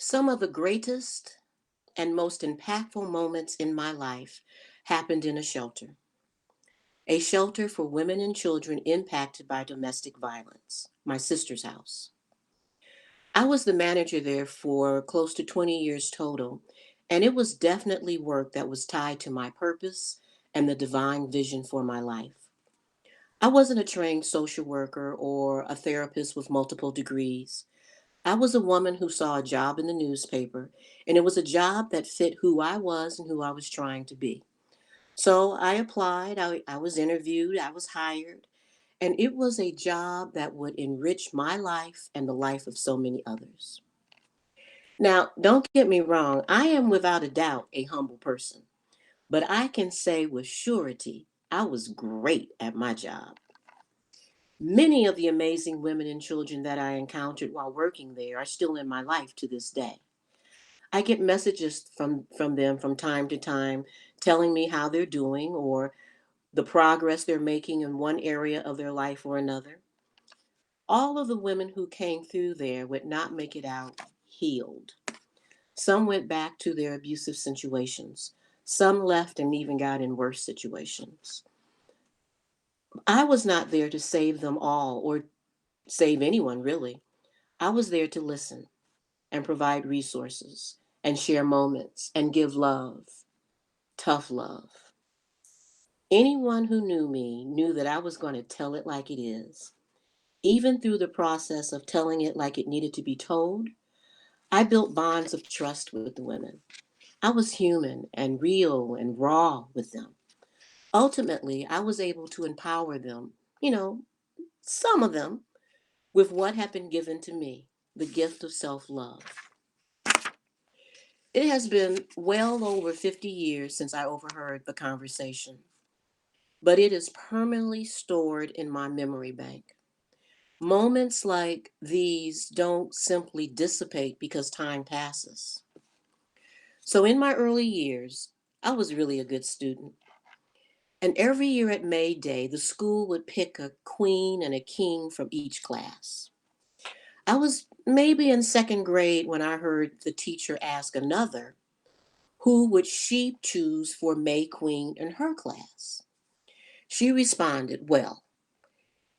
Some of the greatest and most impactful moments in my life happened in a shelter for women and children impacted by domestic violence, my sister's house. I was the manager there for close to 20 years total, and it was definitely work that was tied to my purpose and the divine vision for my life. I wasn't a trained social worker or a therapist with multiple degrees. I was a woman who saw a job in the newspaper, and it was a job that fit who I was and who I was trying to be. So I applied, I was interviewed, I was hired, and it was a job that would enrich my life and the life of so many others. Now, don't get me wrong, I am without a doubt a humble person, but I can say with surety I was great at my job. Many of the amazing women and children that I encountered while working there are still in my life to this day. I get messages from them from time to time telling me how they're doing or the progress they're making in one area of their life or another. All of the women who came through there would not make it out healed. Some went back to their abusive situations. Some left and even got in worse situations. I was not there to save them all or save anyone, really. I was there to listen and provide resources and share moments and give love, tough love. Anyone who knew me knew that I was going to tell it like it is. Even through the process of telling it like it needed to be told, I built bonds of trust with the women. I was human and real and raw with them. Ultimately, I was able to empower them, some of them, with what had been given to me, the gift of self love. It has been well over 50 years since I overheard the conversation, but it is permanently stored in my memory bank. Moments like these don't simply dissipate because time passes. So, in my early years, I was really a good student. And every year at May Day, the school would pick a queen and a king from each class. I was maybe in second grade when I heard the teacher ask another, who would she choose for May Queen in her class? She responded, well,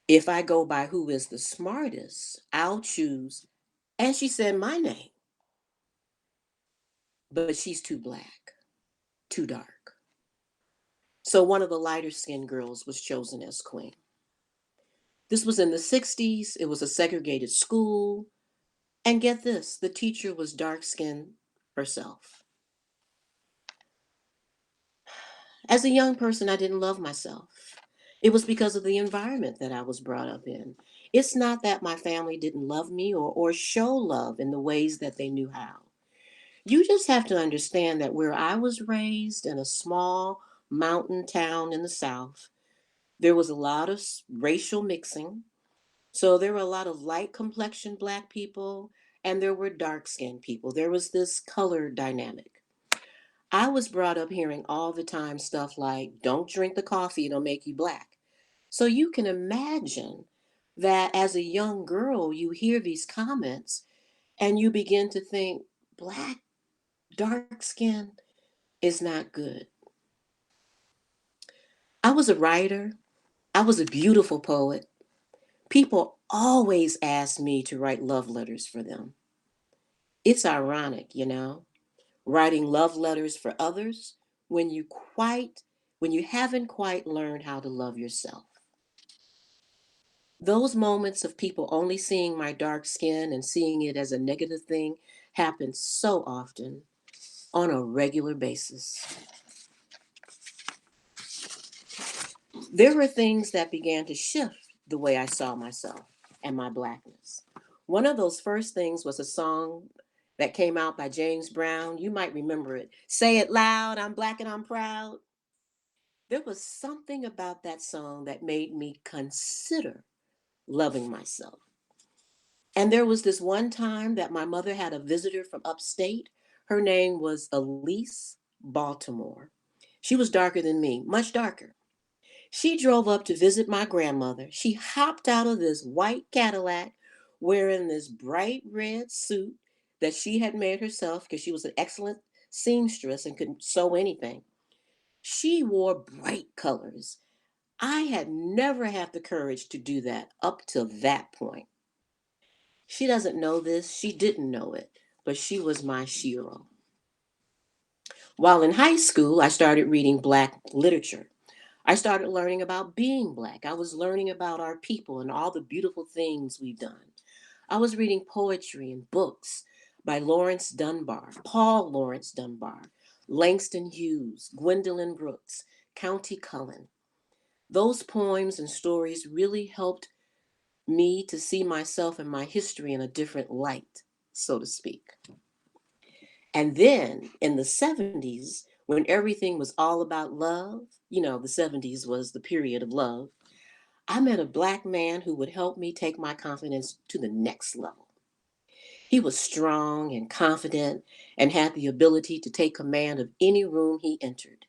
if I go by who is the smartest, I'll choose. And she said my name, but she's too black, too dark. So one of the lighter skinned girls was chosen as queen. This was in the 60s. It was a segregated school. And get this, the teacher was dark skinned herself. As a young person, I didn't love myself. It was because of the environment that I was brought up in. It's not that my family didn't love me or show love in the ways that they knew how. You just have to understand that where I was raised in a small mountain town in the South, there was a lot of racial mixing. So there were a lot of light complexion black people and there were dark skinned people. There was this color dynamic. I was brought up hearing all the time stuff like, don't drink the coffee, it'll make you black. So you can imagine that as a young girl, you hear these comments and you begin to think, black, dark skin is not good. I was a writer, I was a beautiful poet. People always asked me to write love letters for them. It's ironic, writing love letters for others when when you haven't quite learned how to love yourself. Those moments of people only seeing my dark skin and seeing it as a negative thing happen so often on a regular basis. There were things that began to shift the way I saw myself and my blackness. One of those first things was a song that came out by James Brown. You might remember it. Say it loud, I'm black and I'm proud. There was something about that song that made me consider loving myself. And there was this one time that my mother had a visitor from upstate. Her name was Elise Baltimore. She was darker than me, much darker. She drove up to visit my grandmother. She hopped out of this white Cadillac wearing this bright red suit that she had made herself because she was an excellent seamstress and could sew anything. She wore bright colors. I had never had the courage to do that up to that point. She doesn't know this, she didn't know it, but she was my Shiro. While in high school, I started reading Black literature. I started learning about being Black. I was learning about our people and all the beautiful things we've done. I was reading poetry and books by Lawrence Dunbar, Paul Laurence Dunbar, Langston Hughes, Gwendolyn Brooks, Countee Cullen. Those poems and stories really helped me to see myself and my history in a different light, so to speak. And then in the 70s, when everything was all about love, the 70s was the period of love, I met a Black man who would help me take my confidence to the next level. He was strong and confident and had the ability to take command of any room he entered.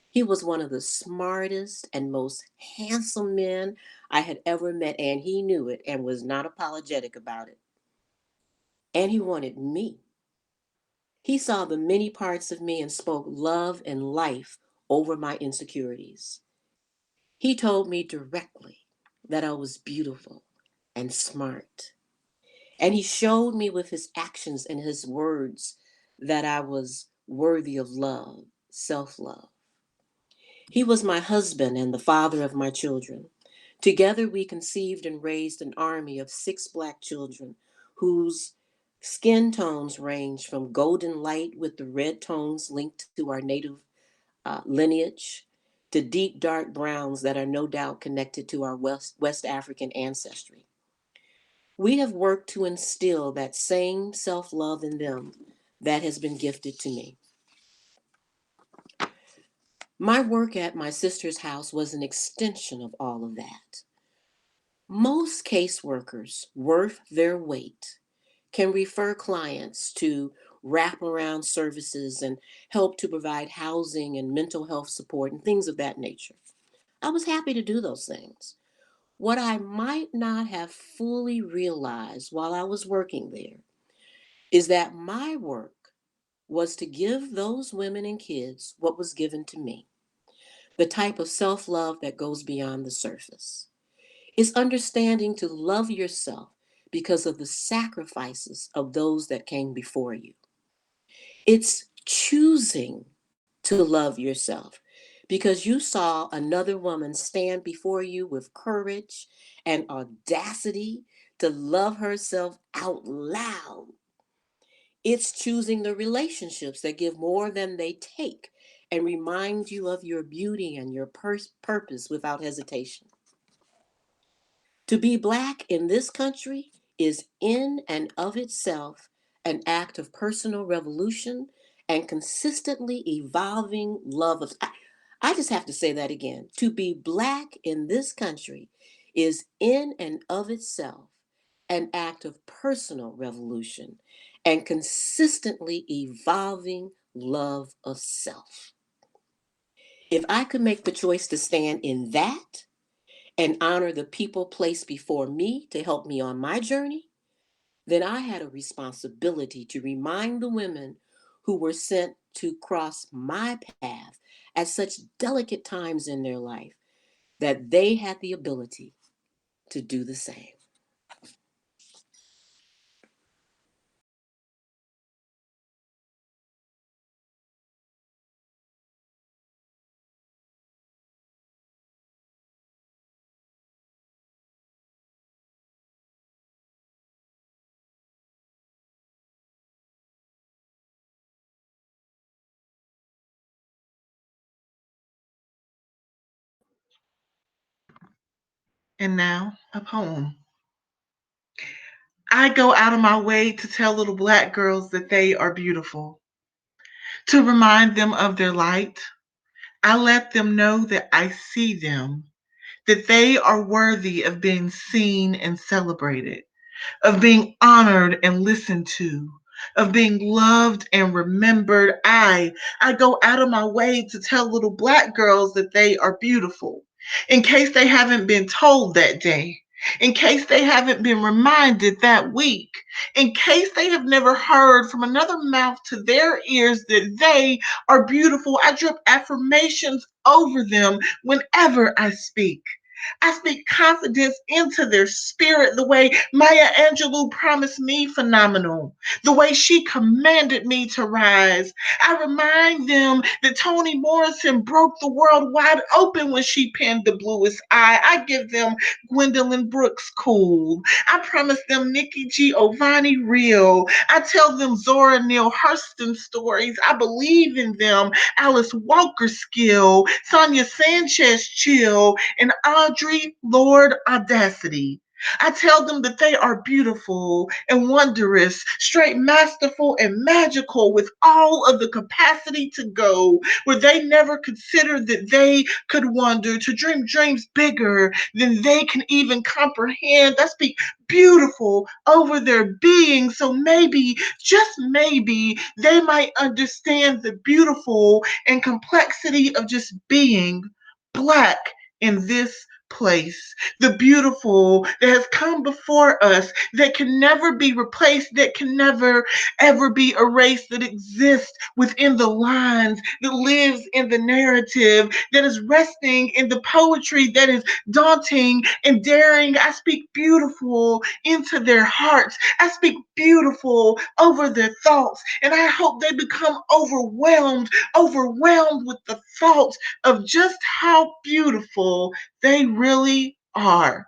He was one of the smartest and most handsome men I had ever met, and he knew it and was not apologetic about it. And he wanted me. He saw the many parts of me and spoke love and life over my insecurities. He told me directly that I was beautiful and smart. And he showed me with his actions and his words that I was worthy of love, self love. He was my husband and the father of my children. Together, we conceived and raised an army of 6 Black children whose skin tones range from golden light with the red tones linked to our native lineage to deep dark browns that are no doubt connected to our West African ancestry. We have worked to instill that same self love in them that has been gifted to me. My work at my sister's house was an extension of all of that. Most caseworkers, worth their weight, can refer clients to wraparound services and help to provide housing and mental health support and things of that nature. I was happy to do those things. What I might not have fully realized while I was working there is that my work was to give those women and kids what was given to me, the type of self love that goes beyond the surface. It's understanding to love yourself because of the sacrifices of those that came before you. It's choosing to love yourself because you saw another woman stand before you with courage and audacity to love herself out loud. It's choosing the relationships that give more than they take and remind you of your beauty and your purpose without hesitation. To be Black in this country is in and of itself an act of personal revolution and consistently evolving love of. I just have to say that again. To be Black in this country is in and of itself an act of personal revolution and consistently evolving love of self. If I could make the choice to stand in that, and honor the people placed before me to help me on my journey, then I had a responsibility to remind the women who were sent to cross my path at such delicate times in their life that they had the ability to do the same. And now, a poem. I go out of my way to tell little Black girls that they are beautiful, to remind them of their light. I let them know that I see them, that they are worthy of being seen and celebrated, of being honored and listened to, of being loved and remembered. I go out of my way to tell little Black girls that they are beautiful, in case they haven't been told that day. in case they haven't been reminded that week, in case they have never heard from another mouth to their ears that they are beautiful. I drip affirmations over them whenever I speak. I speak confidence into their spirit the way Maya Angelou promised me phenomenal, the way she commanded me to rise. I remind them that Toni Morrison broke the world wide open when she penned The Bluest Eye. I give them Gwendolyn Brooks cool. I promise them Nikki Giovanni real. I tell them Zora Neale Hurston stories. I believe in them. Alice Walker skill, Sonia Sanchez chill, and Audrey Lord Audacity. I tell them that they are beautiful and wondrous, straight masterful and magical with all of the capacity to go where they never considered that they could wonder, to dream dreams bigger than they can even comprehend. I speak beautiful over their being, so maybe, just maybe, they might understand the beautiful and complexity of just being Black in this place. The beautiful that has come before us, that can never be replaced, that can never ever be erased, that exists within the lines, that lives in the narrative, that is resting in the poetry that is daunting and daring. I speak beautiful into their hearts. I speak beautiful over their thoughts. And I hope they become overwhelmed with the thought of just how beautiful they really are,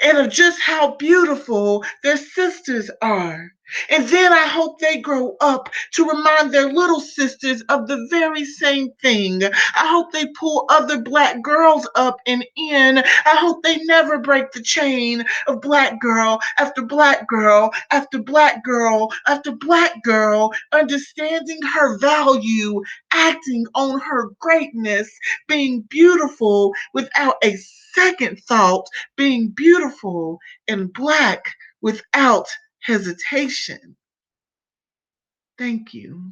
and of just how beautiful their sisters are. And then I hope they grow up to remind their little sisters of the very same thing. I hope they pull other Black girls up and in. I hope they never break the chain of Black girl after Black girl after Black girl after Black girl, understanding her value, acting on her greatness, being beautiful without a second thought, being beautiful and Black without hesitation. Thank you.